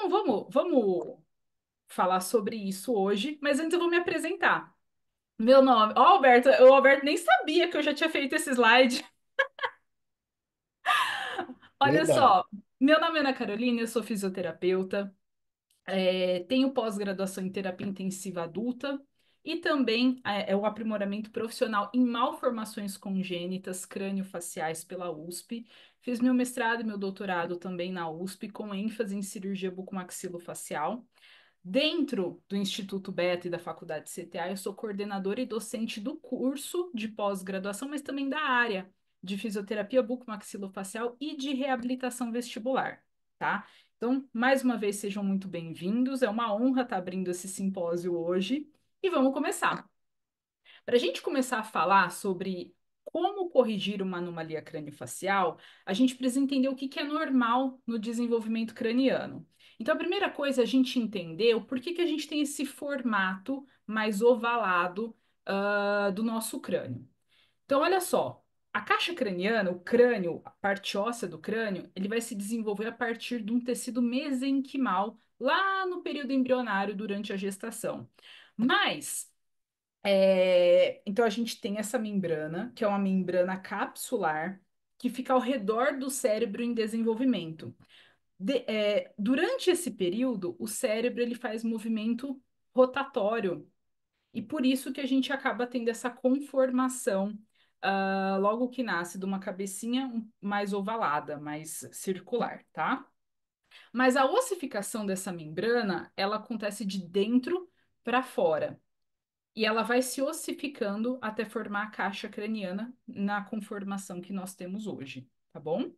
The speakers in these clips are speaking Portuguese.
Então vamos falar sobre isso hoje, mas antes eu vou me apresentar. Meu nome, ó, Alberto, o Alberto nem sabia que eu já tinha feito esse slide. Olha Verdade. só, meu nome é Ana Carolina, eu sou fisioterapeuta, tenho pós-graduação em terapia intensiva adulta e também é o aprimoramento profissional em malformações congênitas crânio-faciais pela USP. Fiz meu mestrado e meu doutorado também na USP, com ênfase em cirurgia bucomaxilofacial. Dentro do Instituto Beta e da Faculdade CTA, eu sou coordenadora e docente do curso de pós-graduação, mas também da área de fisioterapia bucomaxilofacial e de reabilitação vestibular, tá? Então, mais uma vez, sejam muito bem-vindos. É uma honra estar abrindo esse simpósio hoje e vamos começar. Para a gente começar a falar sobre como corrigir uma anomalia craniofacial, a gente precisa entender o que que é normal no desenvolvimento craniano. Então, a primeira coisa é a gente entender o porquê que a gente tem esse formato mais ovalado, do nosso crânio. Então, olha só, a caixa craniana, o crânio, a parte óssea do crânio, ele vai se desenvolver a partir de um tecido mesenquimal lá no período embrionário durante a gestação. Mas então a gente tem essa membrana, que é uma membrana capsular, que fica ao redor do cérebro em desenvolvimento. Durante esse período, o cérebro ele faz movimento rotatório, e por isso que a gente acaba tendo essa conformação, logo que nasce, de uma cabecinha mais ovalada, mais circular, tá? Mas a ossificação dessa membrana, ela acontece de dentro para fora. E ela vai se ossificando até formar a caixa craniana na conformação que nós temos hoje, tá bom?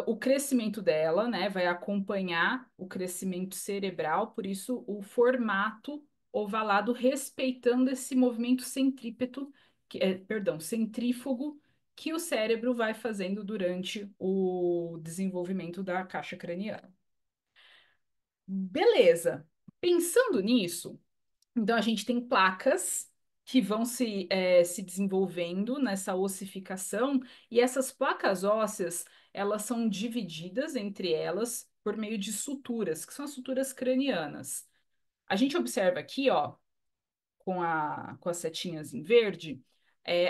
O crescimento dela, né, vai acompanhar o crescimento cerebral, por isso o formato ovalado, respeitando esse movimento centrípeto, perdão, centrífugo, que o cérebro vai fazendo durante o desenvolvimento da caixa craniana. Beleza. Pensando nisso, então, a gente tem placas que vão se desenvolvendo nessa ossificação, e essas placas ósseas, elas são divididas entre elas por meio de suturas, que são as suturas cranianas. A gente observa aqui, ó, com as setinhas em verde,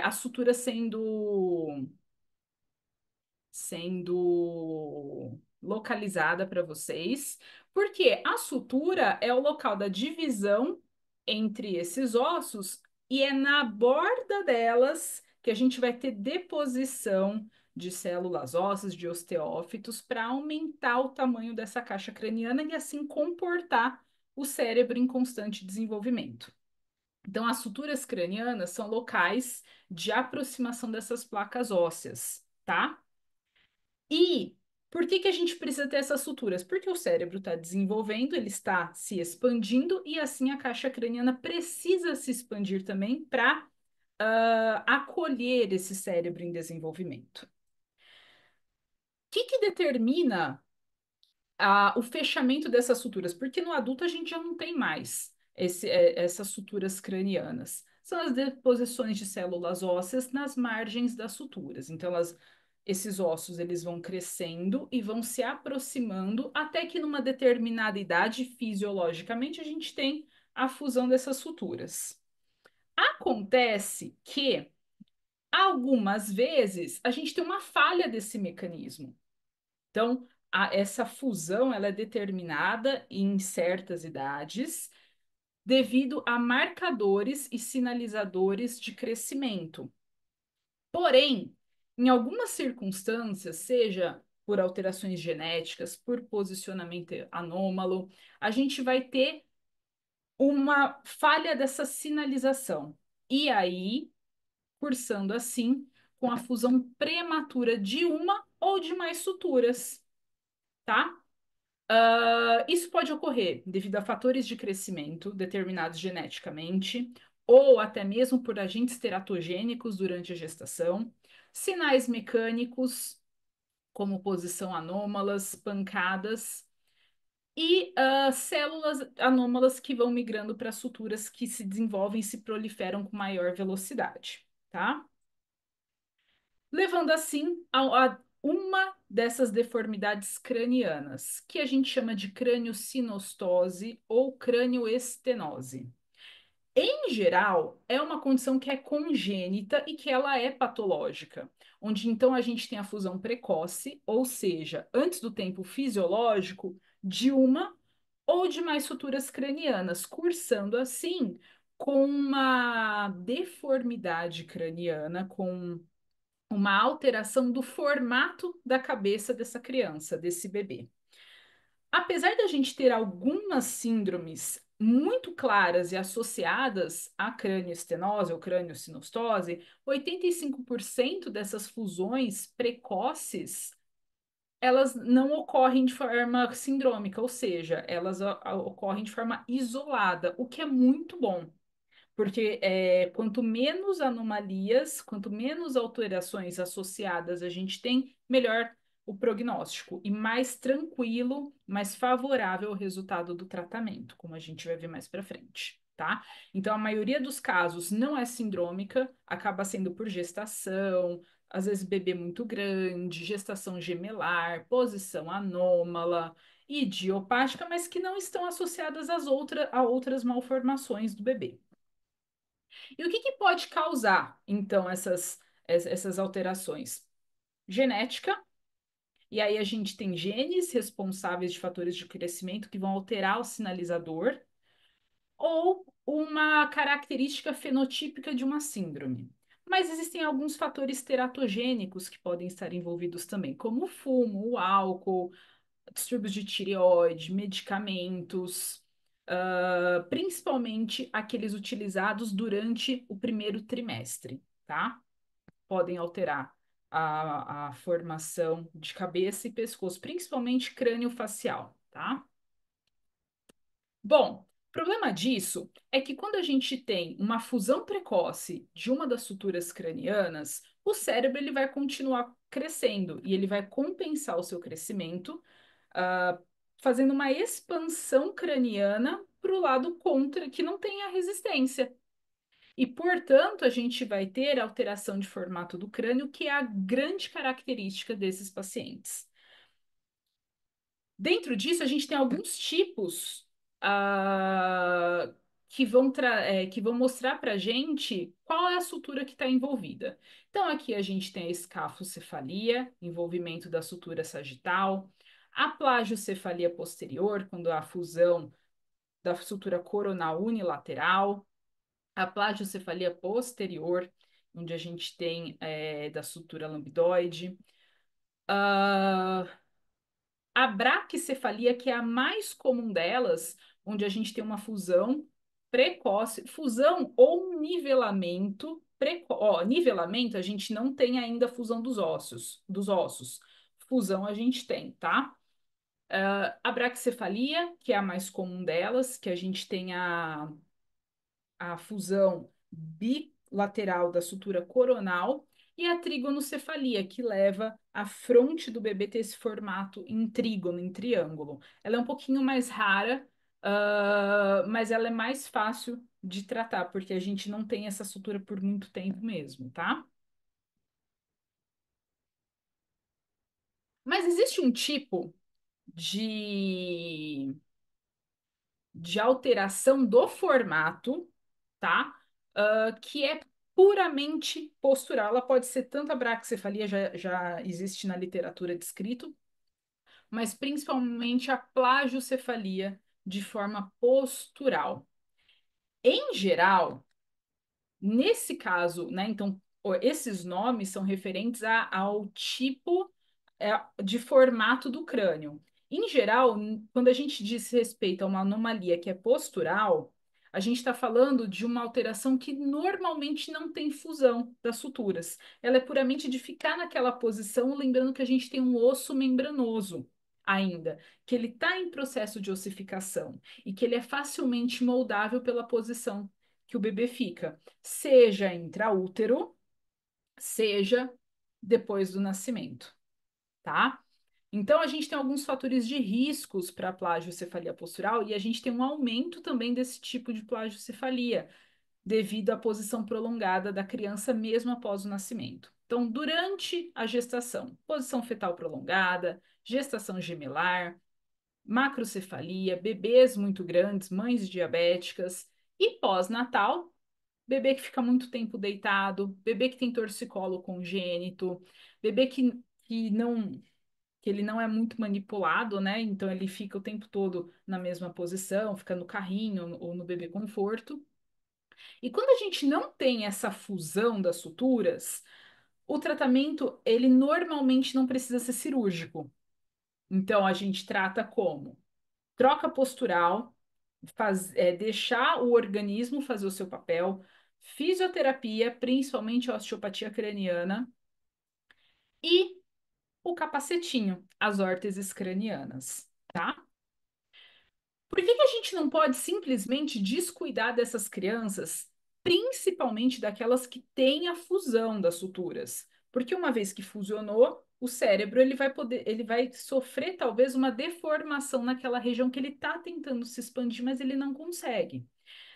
a sutura sendo localizada para vocês, porque a sutura é o local da divisão entre esses ossos e é na borda delas que a gente vai ter deposição de células ósseas, de osteófitos, para aumentar o tamanho dessa caixa craniana e assim comportar o cérebro em constante desenvolvimento. Então, as suturas cranianas são locais de aproximação dessas placas ósseas, tá? E por que que a gente precisa ter essas suturas? Porque o cérebro está desenvolvendo, ele está se expandindo e assim a caixa craniana precisa se expandir também para acolher esse cérebro em desenvolvimento. O que que determina o fechamento dessas suturas? Porque no adulto a gente já não tem mais essas suturas cranianas. São as deposições de células ósseas nas margens das suturas. Então, esses ossos eles vão crescendo e vão se aproximando até que numa determinada idade, fisiologicamente, a gente tem a fusão dessas suturas. Acontece que algumas vezes a gente tem uma falha desse mecanismo. Então, essa fusão ela é determinada em certas idades devido a marcadores e sinalizadores de crescimento. Porém, em algumas circunstâncias, seja por alterações genéticas, por posicionamento anômalo, a gente vai ter uma falha dessa sinalização. E aí, cursando assim, com a fusão prematura de uma ou de mais suturas, tá? Isso pode ocorrer devido a fatores de crescimento determinados geneticamente, ou até mesmo por agentes teratogênicos durante a gestação, sinais mecânicos, como posição anômalas, pancadas, e células anômalas que vão migrando para suturas que se desenvolvem e se proliferam com maior velocidade, tá? Levando assim uma dessas deformidades cranianas, que a gente chama de crâniosinostose ou crânioestenose. Em geral, é uma condição que é congênita e que ela é patológica, onde então a gente tem a fusão precoce, ou seja, antes do tempo fisiológico, de uma ou de mais suturas cranianas, cursando assim com uma deformidade craniana, com uma alteração do formato da cabeça dessa criança, desse bebê. Apesar da gente ter algumas síndromes muito claras e associadas à crânioestenose ou crâniosinostose, 85% dessas fusões precoces, elas não ocorrem de forma sindrômica, ou seja, elas ocorrem de forma isolada, o que é muito bom. Porque quanto menos anomalias, quanto menos alterações associadas a gente tem, melhor o prognóstico e mais tranquilo, mais favorável o resultado do tratamento, como a gente vai ver mais para frente, tá? Então, a maioria dos casos não é sindrômica, acaba sendo por gestação, às vezes bebê muito grande, gestação gemelar, posição anômala, idiopática, mas que não estão associadas a outras malformações do bebê. E o que que pode causar, então, essas alterações? Genética, e aí a gente tem genes responsáveis de fatores de crescimento que vão alterar o sinalizador, ou uma característica fenotípica de uma síndrome. Mas existem alguns fatores teratogênicos que podem estar envolvidos também, como o fumo, o álcool, distúrbios de tireoide, medicamentos, principalmente aqueles utilizados durante o primeiro trimestre, tá? Podem alterar a formação de cabeça e pescoço, principalmente crânio-facial, tá? Bom, o problema disso é que quando a gente tem uma fusão precoce de uma das suturas cranianas, o cérebro ele vai continuar crescendo e ele vai compensar o seu crescimento, ah, fazendo uma expansão craniana para o lado contra, que não tem a resistência. E, portanto, a gente vai ter alteração de formato do crânio, que é a grande característica desses pacientes. Dentro disso, a gente tem alguns tipos que vão mostrar para a gente qual é a sutura que está envolvida. Então, aqui a gente tem a escafocefalia, envolvimento da sutura sagital, a plagiocefalia posterior, quando há a fusão da sutura coronal unilateral, a plagiocefalia posterior, onde a gente tem da sutura lambidoide. Ah, a braquicefalia, que é a mais comum delas, onde a gente tem uma fusão precoce, fusão ou nivelamento precoce. Ó, nivelamento a gente não tem ainda fusão dos ossos. Fusão a gente tem, tá? A braquicefalia, que é a mais comum delas, que a gente tem a fusão bilateral da sutura coronal e a trigonocefalia, que leva a fronte do bebê ter esse formato em trígono, em triângulo. Ela é um pouquinho mais rara, mas ela é mais fácil de tratar, porque a gente não tem essa sutura por muito tempo mesmo, tá? Mas existe um tipo de de alteração do formato, tá? Que é puramente postural. Ela pode ser tanto a braquicefalia, já existe na literatura descrito, mas principalmente a plagiocefalia de forma postural. Em geral, nesse caso, né, então, esses nomes são referentes ao tipo de formato do crânio. Em geral, quando a gente diz respeito a uma anomalia que é postural, a gente está falando de uma alteração que normalmente não tem fusão das suturas. Ela é puramente de ficar naquela posição, lembrando que a gente tem um osso membranoso ainda, que ele está em processo de ossificação e que ele é facilmente moldável pela posição que o bebê fica, seja intraútero, seja depois do nascimento, tá? Então, a gente tem alguns fatores de riscos para a plagiocefalia postural e a gente tem um aumento também desse tipo de plagiocefalia, devido à posição prolongada da criança mesmo após o nascimento, Então, durante a gestação, posição fetal prolongada, gestação gemelar, macrocefalia, bebês muito grandes, mães diabéticas e pós-natal, bebê que fica muito tempo deitado, bebê que tem torcicolo congênito, bebê que ele não é muito manipulado, né? Então ele fica o tempo todo na mesma posição, fica no carrinho ou no bebê conforto. E quando a gente não tem essa fusão das suturas, o tratamento ele normalmente não precisa ser cirúrgico. Então a gente trata como troca postural, deixar o organismo fazer o seu papel, fisioterapia, principalmente a osteopatia craniana, e o capacetinho, as órteses cranianas, tá? Por que que a gente não pode simplesmente descuidar dessas crianças, principalmente daquelas que têm a fusão das suturas? Porque uma vez que fusionou, o cérebro ele vai sofrer talvez uma deformação naquela região que ele está tentando se expandir, mas ele não consegue.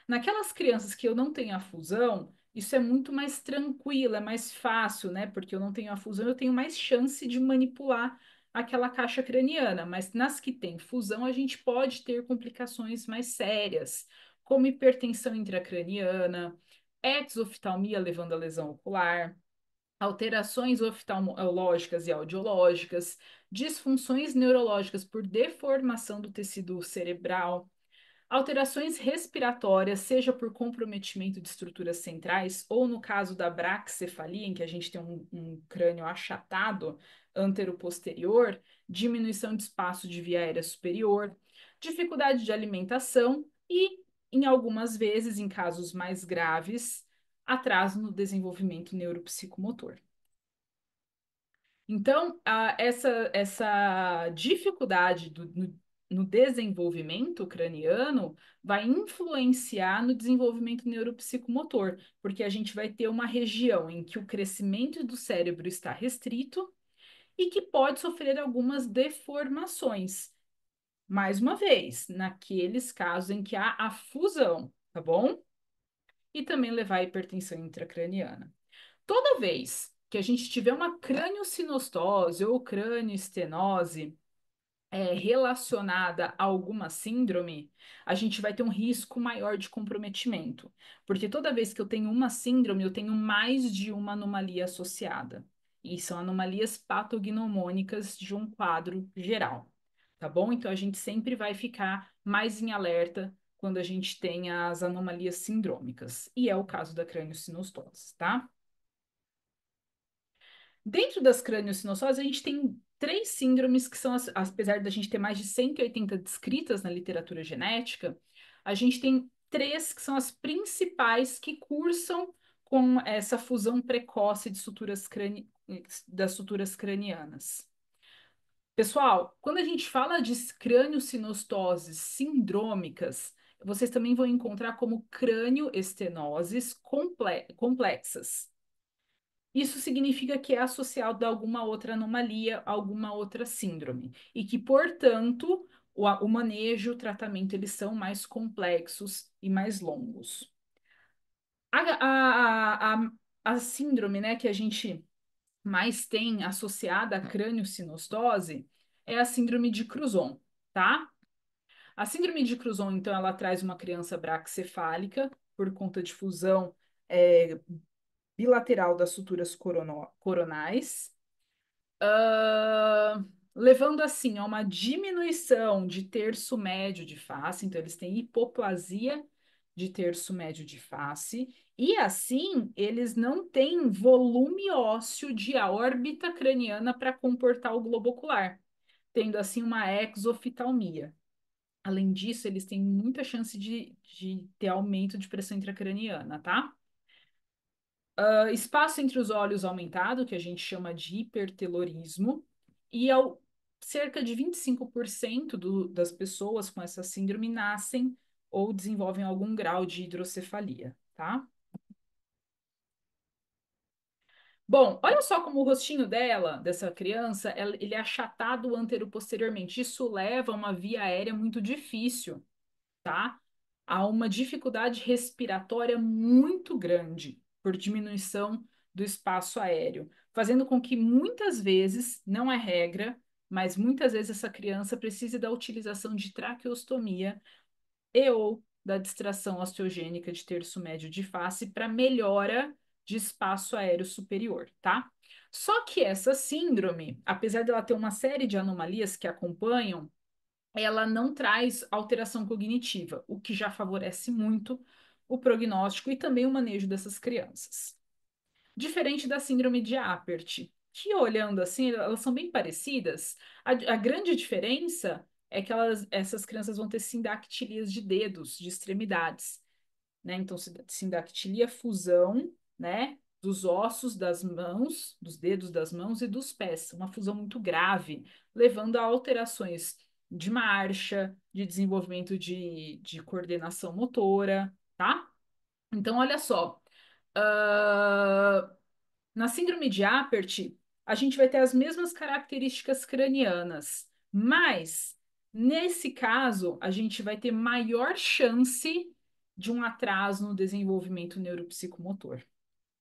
Naquelas crianças que eu não tenho a fusão, isso é muito mais tranquilo, é mais fácil, né? Porque eu não tenho a fusão, eu tenho mais chance de manipular aquela caixa craniana. Mas nas que tem fusão, a gente pode ter complicações mais sérias, como hipertensão intracraniana, exoftalmia levando a lesão ocular, alterações oftalmológicas e audiológicas, disfunções neurológicas por deformação do tecido cerebral. Alterações respiratórias, seja por comprometimento de estruturas centrais, ou no caso da braquicefalia, em que a gente tem um crânio achatado antero-posterior, diminuição de espaço de via aérea superior, dificuldade de alimentação e, em algumas vezes, em casos mais graves, atraso no desenvolvimento neuropsicomotor. Então, essa dificuldade no desenvolvimento craniano vai influenciar no desenvolvimento neuropsicomotor, porque a gente vai ter uma região em que o crescimento do cérebro está restrito e que pode sofrer algumas deformações. Mais uma vez, naqueles casos em que há a fusão, tá bom? E também levar à hipertensão intracraniana. Toda vez que a gente tiver uma crâniosinostose ou crânioestenose relacionada a alguma síndrome, a gente vai ter um risco maior de comprometimento. Porque toda vez que eu tenho uma síndrome, eu tenho mais de uma anomalia associada. E são anomalias patognomônicas de um quadro geral. Tá bom? Então a gente sempre vai ficar mais em alerta quando a gente tem as anomalias sindrômicas. E é o caso da crâniosinostose, tá? Dentro das craniosinossoses, a gente tem três síndromes que são, apesar da gente ter mais de 180 descritas na literatura genética, a gente tem três que são as principais que cursam com essa fusão precoce de das suturas cranianas. Pessoal, quando a gente fala de craniosinostoses sindrômicas, vocês também vão encontrar como crânioestenoses complexas. Isso significa que é associado a alguma outra anomalia, alguma outra síndrome, e que, portanto, o manejo, o tratamento, eles são mais complexos e mais longos. A, a síndrome, né, que a gente mais tem associada à crâniosinostose é a síndrome de Cruzon, tá? A síndrome de Cruzon, então, ela traz uma criança braquicefálica por conta de fusão é, bilateral das suturas coronais, ah, levando assim a uma diminuição de terço médio de face, então eles têm hipoplasia de terço médio de face, e assim eles não têm volume ósseo de órbita craniana para comportar o globo ocular, tendo assim uma exoftalmia. Além disso, eles têm muita chance de ter aumento de pressão intracraniana, tá? Espaço entre os olhos aumentado, que a gente chama de hipertelorismo, e cerca de 25% das pessoas com essa síndrome nascem ou desenvolvem algum grau de hidrocefalia, tá? Bom, olha só como o rostinho dela, dessa criança, ele é achatado antero-posteriormente. Isso leva a uma via aérea muito difícil, tá? Há uma dificuldade respiratória muito grande por diminuição do espaço aéreo, fazendo com que muitas vezes, não é regra, mas muitas vezes essa criança precise da utilização de traqueostomia e ou da distração osteogênica de terço médio de face para melhora de espaço aéreo superior, tá? Só que essa síndrome, apesar dela ter uma série de anomalias que acompanham, ela não traz alteração cognitiva, o que já favorece muito o prognóstico e também o manejo dessas crianças. Diferente da síndrome de Apert, que olhando assim, elas são bem parecidas. A grande diferença é que essas crianças vão ter sindactilias de dedos, de extremidades, né? Então, sindactilia, fusão, né? Dos ossos das mãos, dos dedos das mãos e dos pés. Uma fusão muito grave, levando a alterações de marcha, de desenvolvimento de coordenação motora, tá? Então, olha só. Na síndrome de Apert, a gente vai ter as mesmas características cranianas, mas nesse caso, a gente vai ter maior chance de um atraso no desenvolvimento neuropsicomotor,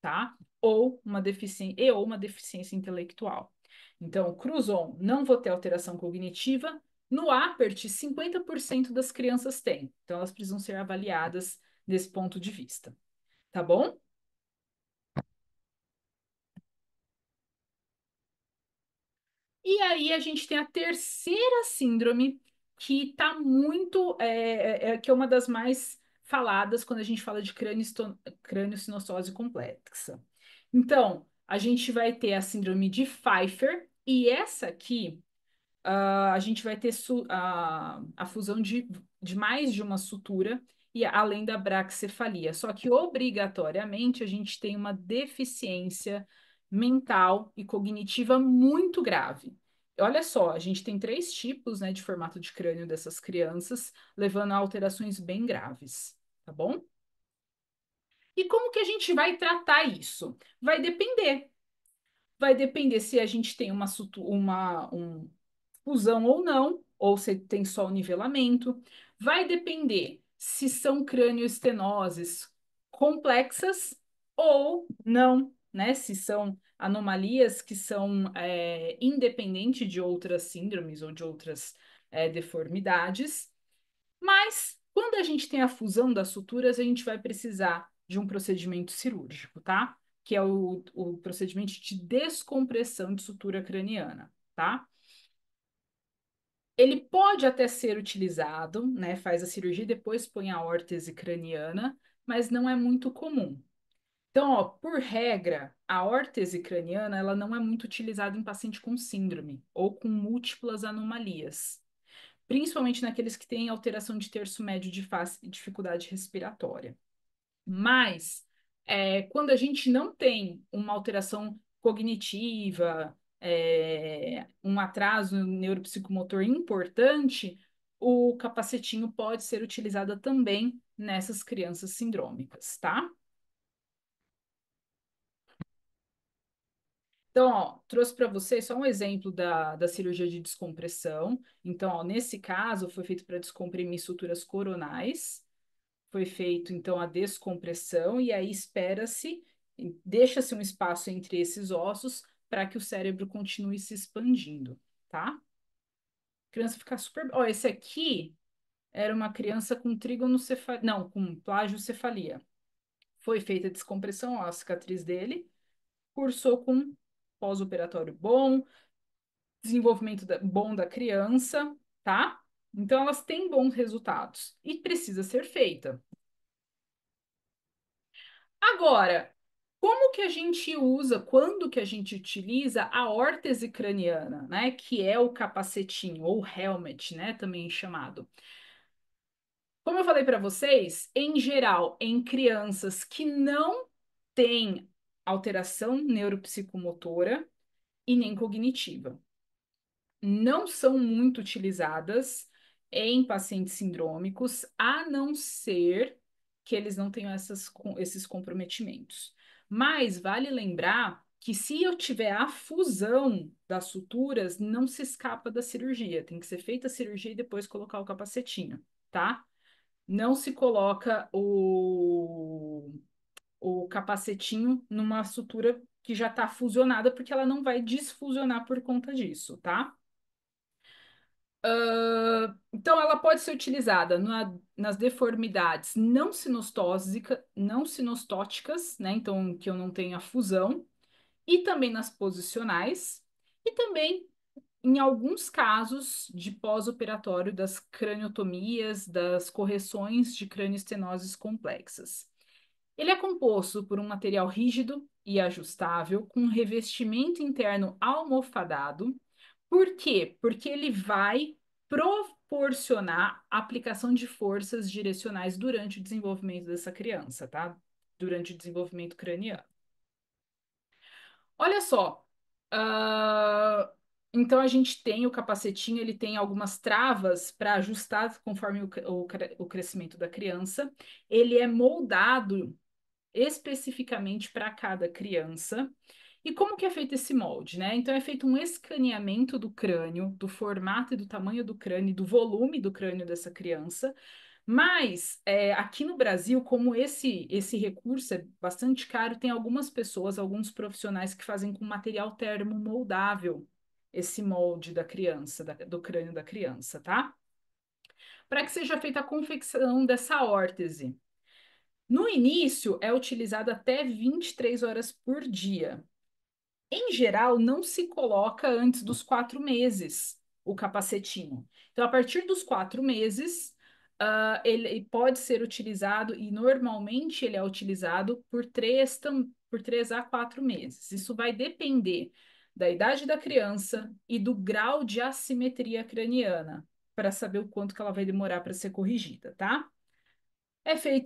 tá? Ou uma deficiência intelectual. Então, Cruzon, não vou ter alteração cognitiva. No Apert, 50% das crianças têm. Então, elas precisam ser avaliadas desse ponto de vista, tá bom? E aí a gente tem a terceira síndrome, que está muito, que é uma das mais faladas quando a gente fala de crânio-sinostose complexa. Então, a gente vai ter a síndrome de Pfeiffer, e essa aqui a gente vai ter a fusão de mais de uma sutura e além da braquicefalia. Só que obrigatoriamente a gente tem uma deficiência mental e cognitiva muito grave. Olha só, a gente tem três tipos, né, de formato de crânio dessas crianças, levando a alterações bem graves, tá bom? E como que a gente vai tratar isso? Vai depender. Vai depender se a gente tem um fusão ou não, ou se tem só o nivelamento. Vai depender se são crânioestenoses complexas ou não, né? Se são anomalias que são independentes de outras síndromes ou de outras deformidades. Mas quando a gente tem a fusão das suturas, a gente vai precisar de um procedimento cirúrgico, tá? Que é o procedimento de descompressão de sutura craniana, tá? Ele pode até ser utilizado, né? Faz a cirurgia e depois põe a órtese craniana, mas não é muito comum. Então, ó, por regra, a órtese craniana ela não é muito utilizada em paciente com síndrome ou com múltiplas anomalias, principalmente naqueles que têm alteração de terço médio de face e dificuldade respiratória. Mas, quando a gente não tem uma alteração cognitiva, um atraso neuropsicomotor importante, o capacetinho pode ser utilizado também nessas crianças sindrômicas, tá? Então, ó, trouxe para vocês só um exemplo da cirurgia de descompressão. Então, ó, nesse caso, foi feito para descomprimir suturas coronais. Foi feito então a descompressão e aí espera-se, deixa-se um espaço entre esses ossos para que o cérebro continue se expandindo, tá? A criança fica super. Ó, esse aqui era uma criança com trigonocefalia, não, com plagiocefalia. Foi feita a descompressão, ó, a cicatriz dele, cursou com pós-operatório bom, desenvolvimento bom da criança, tá? Então elas têm bons resultados e precisa ser feita. Agora, como que a gente usa, quando que a gente utiliza a órtese craniana, né? Que é o capacetinho, ou helmet, né? Também chamado. Como eu falei para vocês, em geral, em crianças que não têm alteração neuropsicomotora e nem cognitiva não são muito utilizadas em pacientes sindrômicos, a não ser que eles não tenham esses comprometimentos. Mas vale lembrar que se eu tiver a fusão das suturas, não se escapa da cirurgia. Tem que ser feita a cirurgia e depois colocar o capacetinho, tá? Não se coloca o capacetinho numa sutura que já está fusionada, porque ela não vai desfusionar por conta disso, tá? Então, ela pode ser utilizada nas deformidades não sinostóticas, né? Então, que eu não tenha fusão, e também nas posicionais, e também em alguns casos de pós-operatório das craniotomias, das correções de cranioestenoses complexas. Ele é composto por um material rígido e ajustável, com um revestimento interno almofadado. Por quê? Porque ele vai proporcionar a aplicação de forças direcionais durante o desenvolvimento dessa criança, tá? Durante o desenvolvimento craniano. Olha só, então a gente tem o capacetinho, ele tem algumas travas para ajustar conforme o crescimento da criança. Ele é moldado especificamente para cada criança. E como que é feito esse molde, né? Então é feito um escaneamento do crânio, do formato e do tamanho do crânio, e do volume do crânio dessa criança. Mas aqui no Brasil, como esse recurso é bastante caro, tem algumas pessoas, alguns profissionais que fazem com material termomoldável esse molde da criança, do crânio da criança, tá? Para que seja feita a confecção dessa órtese. No início, é utilizado até 23 horas por dia. Em geral, não se coloca antes dos 4 meses o capacetinho. Então, a partir dos 4 meses, ele pode ser utilizado e normalmente ele é utilizado por 3 a 4 meses. Isso vai depender da idade da criança e do grau de assimetria craniana, para saber o quanto que ela vai demorar para ser corrigida, tá?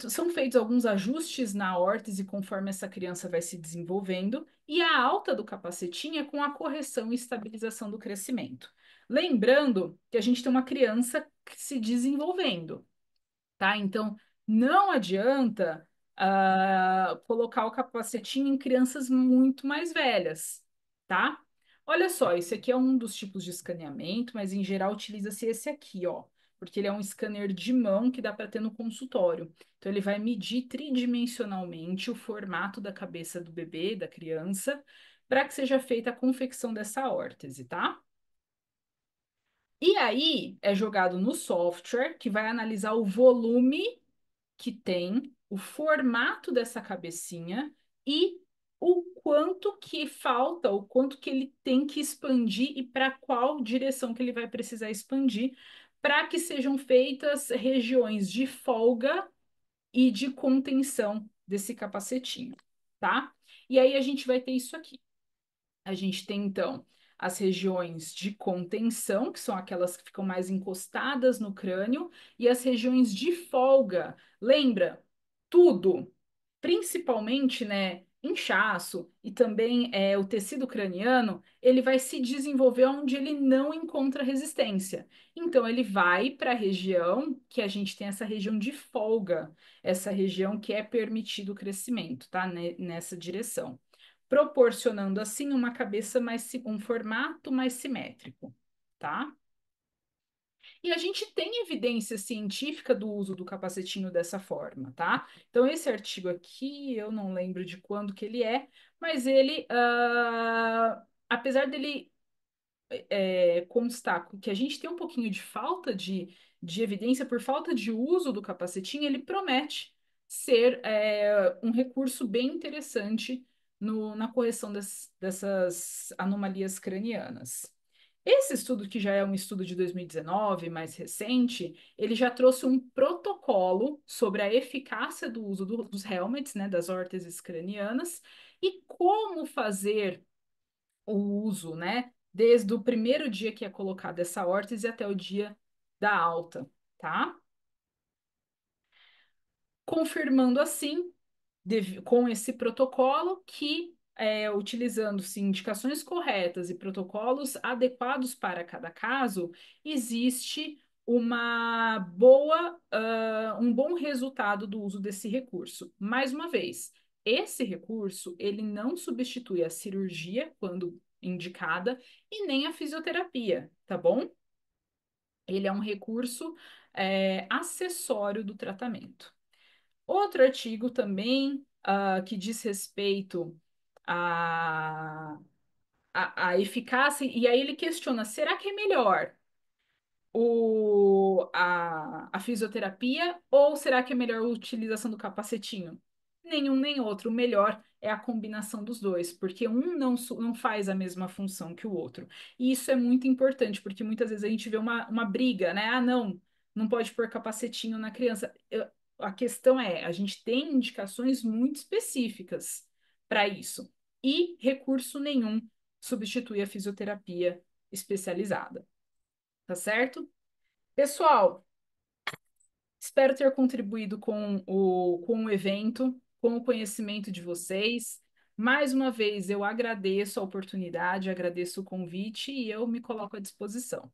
São feitos alguns ajustes na órtese conforme essa criança vai se desenvolvendo, e a alta do capacetinho é com a correção e estabilização do crescimento. Lembrando que a gente tem uma criança se desenvolvendo, tá? Então, não adianta colocar o capacetinho em crianças muito mais velhas, tá? Olha só, esse aqui é um dos tipos de escaneamento, mas em geral utiliza-se esse aqui, ó, porque ele é um scanner de mão que dá para ter no consultório. Então, ele vai medir tridimensionalmente o formato da cabeça do bebê, da criança, para que seja feita a confecção dessa órtese, tá? E aí é jogado no software que vai analisar o volume que tem, o formato dessa cabecinha e o quanto que falta, o quanto que ele tem que expandir e para qual direção que ele vai precisar expandir, para que sejam feitas regiões de folga e de contenção desse capacetinho, tá? E aí a gente vai ter isso aqui. A gente tem, então, as regiões de contenção, que são aquelas que ficam mais encostadas no crânio, e as regiões de folga. Lembra? Tudo, principalmente, né, inchaço e também o tecido craniano, ele vai se desenvolver onde ele não encontra resistência. Então, ele vai para a região que a gente tem essa região de folga, essa região que é permitido o crescimento, tá? Nessa direção, proporcionando assim uma cabeça um formato mais simétrico, tá? E a gente tem evidência científica do uso do capacetinho dessa forma, tá? Então, esse artigo aqui, eu não lembro de quando que ele é, mas ele, apesar dele constar que a gente tem um pouquinho de falta de evidência por falta de uso do capacetinho, ele promete ser um recurso bem interessante na correção dessas anomalias cranianas. Esse estudo, que já é um estudo de 2019, mais recente, ele já trouxe um protocolo sobre a eficácia do uso dos helmets, né, das órteses cranianas, e como fazer o uso, né? Desde o primeiro dia que é colocada essa órtese até o dia da alta, tá? Confirmando assim, com esse protocolo, que utilizando-se indicações corretas e protocolos adequados para cada caso, existe um bom resultado do uso desse recurso. Mais uma vez, esse recurso, ele não substitui a cirurgia quando indicada e nem a fisioterapia, tá bom? Ele é um recurso acessório do tratamento. Outro artigo também que diz respeito à, à eficácia, e aí ele questiona: será que é melhor a fisioterapia ou será que é melhor a utilização do capacetinho? Nenhum nem outro. O melhor é a combinação dos dois, porque um não faz a mesma função que o outro. E isso é muito importante, porque muitas vezes a gente vê uma briga, né? Ah, não pode pôr capacetinho na criança. A questão é, a gente tem indicações muito específicas para isso. E recurso nenhum substitui a fisioterapia especializada, tá certo? Pessoal, espero ter contribuído com o evento, com o conhecimento de vocês. Mais uma vez, eu agradeço a oportunidade, agradeço o convite e eu me coloco à disposição.